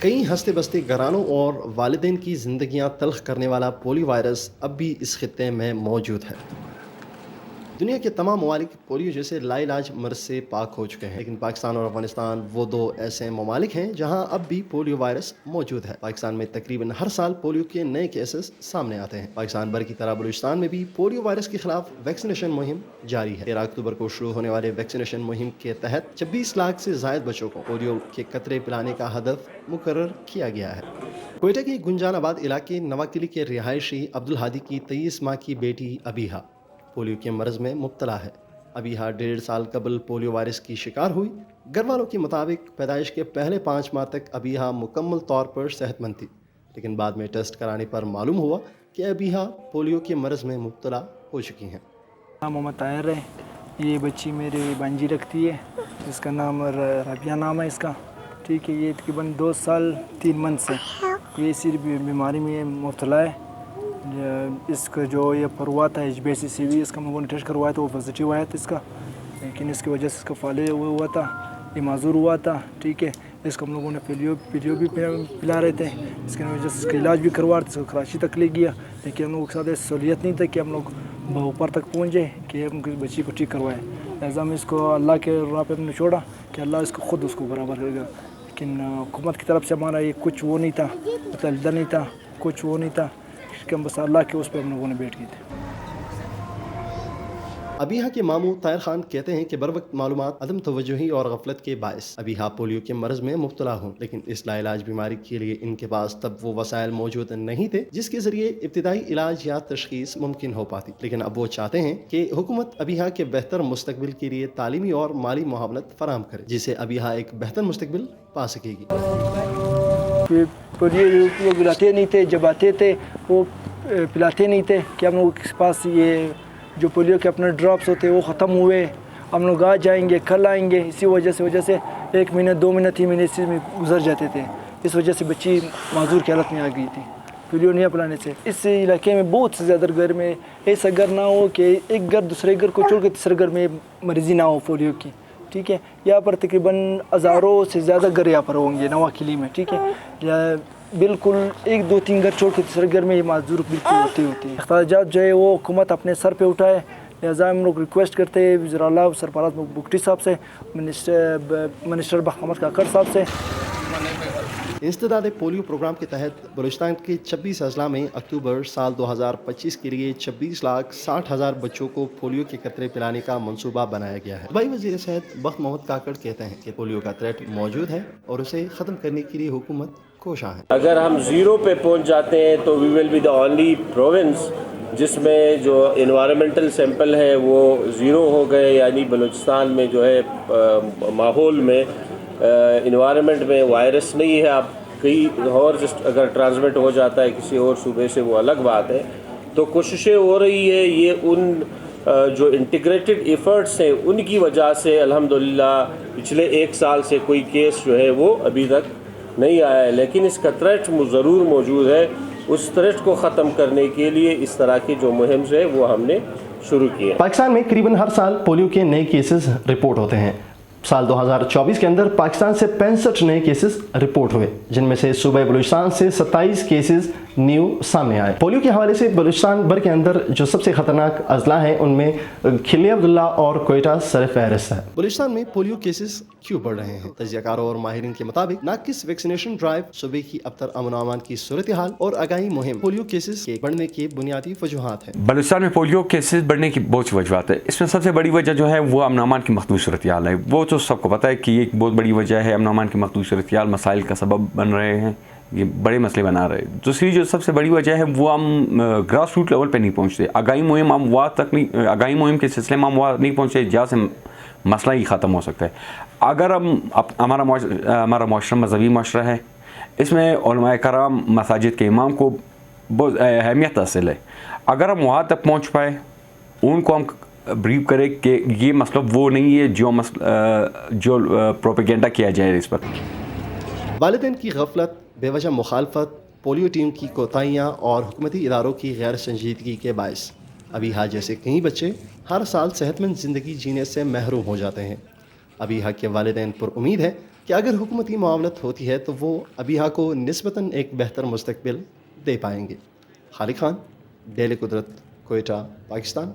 کئی ہنستے بستے گھرانوں اور والدین کی زندگیاں تلخ کرنے والا پولیو وائرس اب بھی اس خطے میں موجود ہے۔ دنیا کے تمام ممالک پولیو جیسے لا علاج مرض سے پاک ہو چکے ہیں، لیکن پاکستان اور افغانستان وہ دو ایسے ممالک ہیں جہاں اب بھی پولیو وائرس موجود ہے۔ پاکستان میں تقریباً ہر سال پولیو کے نئے کیسز سامنے آتے ہیں۔ پاکستان بھر کی طرح بلوچستان میں بھی پولیو وائرس کے خلاف ویکسینیشن مہم جاری ہے۔ 13 اکتوبر کو شروع ہونے والے ویکسینیشن مہم کے تحت 26 لاکھ سے زائد بچوں کو پولیو کے قطرے پلانے کا ہدف مقرر کیا گیا ہے۔ کوئٹہ کے گنجان آباد علاقے نواکلی کے رہائشی عبدالہادی کی 23 ماہ کی بیٹی ابیہا پولیو کے مرض میں مبتلا ہے۔ ابیہا 1.5 سال قبل پولیو وائرس کی شکار ہوئی۔ گھر والوں کے مطابق پیدائش کے پہلے 5 ماہ تک ابیہا مکمل طور پر صحت مند تھی، لیکن بعد میں ٹیسٹ کرانے پر معلوم ہوا کہ ابیہا پولیو کے مرض میں مبتلا ہو چکی ہیں۔ محمد طاہر ہے، یہ بچی میری بانجی رکھتی ہے، اس کا نام رابعہ نام ہے اس کا، ٹھیک ہے۔ یہ تقریباً 2 سال 3 منتھ سے یہ اسی بیماری میں مبتلا ہے۔ اس کا جو یہ پروا تھا HbA1c اس کا ہم لوگوں نے ٹیسٹ کروایا تھا، وہ پازیٹیو آیا تھا اس کا، لیکن اس کی وجہ سے اس کا فالے ہوا تھا، یہ معذور ہوا تھا، ٹھیک ہے۔ اس کو ہم لوگوں نے پیلیو بھی پلا رہے تھے، اس کی وجہ سے اس کا علاج بھی کروا رہے تھے، اس کو کراچی تک لے گیا، لیکن ہم لوگوں کے ساتھ سہولیت نہیں تھا کہ ہم لوگ اوپر تک پہنچے کہ ہم بچی کو ٹھیک کروائے، لہٰذا ہم اس کو اللہ کے راہ پہ ہم نے چھوڑا کہ اللہ اس کو خود اس کو برابر کرے گا، لیکن حکومت کی طرف سے ہمارا یہ کچھ وہ نہیں تھا، متعلقہ نہیں تھا، کچھ وہ نہیں تھا کہ ہم بس اللہ کے اس پہ ہم لوگوں نے بیٹھ گئے تھے۔ ابیہا کے ماموں طاہر خان کہتے ہیں کہ بروقت معلومات، عدم توجہی اور غفلت کے باعث ابیہا پولیو کے مرض میں مبتلا ہوں، لیکن اس لا علاج بیماری کے لیے ان کے پاس تب وہ وسائل موجود نہیں تھے جس کے ذریعے ابتدائی علاج یا تشخیص ممکن ہو پاتی، لیکن اب وہ چاہتے ہیں کہ حکومت ابیہا کے بہتر مستقبل کے لیے تعلیمی اور مالی معاونت فراہم کرے جس سے ابیہا ایک بہتر مستقبل پا سکے گی۔ پولیو وہ پلاتے نہیں تھے، جب آتے تھے وہ پلاتے نہیں تھے کہ ہم لوگ کے پاس یہ جو پولیو کے اپنے ڈراپس ہوتے وہ ختم ہوئے، ہم لوگ آ جائیں گے کل آئیں گے، اسی وجہ سے 1 مہینہ 2 مہینہ 3 مہینے اسی میں گزر جاتے تھے، اس وجہ سے بچی معذور کی حالت میں آ گئی تھی پولیو نہیں پلانے سے۔ اس علاقے میں بہت سے زیادہ گھر میں ایسا گھر نہ ہو کہ ایک گھر دوسرے گھر کو چھوڑ کے تیسرے گھر میں مریضی نہ ہو پولیو کی، ٹھیک ہے۔ یہاں پر تقریباً ہزاروں سے زیادہ گھر یہاں پر ہوں گے نواکلی میں، ٹھیک ہے۔ بالکل 1 2 3 گھر چھوڑ کے تیسرے گھر میں یہ معذور بالکل ہوتی ہے۔ اخراجات جو ہے وہ حکومت اپنے سر پہ اٹھائے، لہٰذا ہم لوگ ریکویسٹ کرتے ہیں وزیر اعلیٰ سرفراز بگٹی صاحب سے، منسٹر محمد کاکڑ صاحب سے۔ انسداد پولیو پروگرام کے تحت بلوچستان کے 26 اضلاع میں اکتوبر سال 2025 کے لیے 26,60,000 بچوں کو پولیو کے قطرے پلانے کا منصوبہ بنایا گیا ہے۔ صوبائی وزیر صحت بخت محمد کاکڑ کہتے ہیں کہ پولیو کا تھریٹ موجود ہے اور اسے ختم کرنے کے لیے حکومت کوشاں ہے۔ اگر ہم 0 پہ پہنچ جاتے ہیں تو we will be the only province جس میں جو انوائرمنٹل سیمپل ہے وہ 0 ہو گئے، یعنی بلوچستان میں جو ہے ماحول میں انوائرمنٹ میں وائرس نہیں ہے۔ اب کئی اور اگر ٹرانسمٹ ہو جاتا ہے کسی اور صوبے سے وہ الگ بات ہے، تو کوششیں ہو رہی ہے، یہ ان جو انٹیگریٹڈ ایفرٹس ہیں ان کی وجہ سے الحمدللہ پچھلے 1 سال سے کوئی کیس جو ہے وہ ابھی تک نہیں آیا ہے، لیکن اس کا تھریٹ ضرور موجود ہے۔ اس تھریٹ کو ختم کرنے کے لیے اس طرح کی جو مہم ہے وہ ہم نے شروع کی ہے۔ پاکستان میں قریباً ہر سال پولیو کے نئے کیسز رپورٹ ہوتے ہیں۔ سال 2024 کے اندر پاکستان سے 65 نئے کیسز رپورٹ ہوئے، جن میں سے صوبہ بلوچستان سے 27 کیسز نیو سامنے آئے۔ پولیو کے حوالے سے بلوچستان بھر کے اندر جو سب سے خطرناک اضلاع ہیں ان میں کھلی عبداللہ اور کوئٹہ سر فہرست ہے۔ بلوچستان میں پولیو کیسز کیوں بڑھ رہے ہیں؟ تجزیہ کاروں اور ماہرین کے مطابق ناقص ویکسینیشن ڈرائیو، صوبے کی ابتر امن و امان کی صورتحال اور آگاہی مہم پولیو کیسز کے بڑھنے کے بنیادی وجوہات ہیں۔ بلوچستان میں پولیو کیسز بڑھنے کی بہت سی وجوہات ہیں، اس میں سب سے بڑی وجہ جو ہے وہ امن و امان کی مخدوش صورتحال ہے۔ وہ تو سب کو پتہ ہے کہ یہ ایک بہت بڑی وجہ ہے، امن و امان کی مخدوش صورتحال مسائل کا سبب بن رہے ہیں، یہ بڑے مسئلے بنا رہے ہیں۔ دوسری جو سب سے بڑی وجہ ہے وہ ہم گراس روٹ لیول پہ نہیں پہنچتے، آگاہی مہم ہم وہاں تک نہیں، آگاہی مہم کے سلسلے میں ہم وہاں نہیں پہنچتے جہاں سے مسئلہ ہی ختم ہو سکتا ہے۔ اگر ہم ہمارا معاشرہ مذہبی معاشرہ ہے، اس میں علماء کرام مساجد کے امام کو بہت اہمیت حاصل ہے، اگر ہم وہاں تک پہنچ پائے، ان کو ہم بریف کرے کہ یہ مسئلہ وہ نہیں ہے جو پروپیگنڈا کیا جائے اس پر۔ والدین کی غفلت، بے وجہ مخالفت، پولیو ٹیم کی کوتاہیاں اور حکومتی اداروں کی غیر سنجیدگی کے باعث ابیہا جیسے کئی بچے ہر سال صحت مند زندگی جینے سے محروم ہو جاتے ہیں۔ ابیہا کے والدین پر امید ہے کہ اگر حکومتی معاونت ہوتی ہے تو وہ ابیہا کو نسبتاً ایک بہتر مستقبل دے پائیں گے۔ خالق خان، ڈیلی قدرت، کوئٹہ، پاکستان۔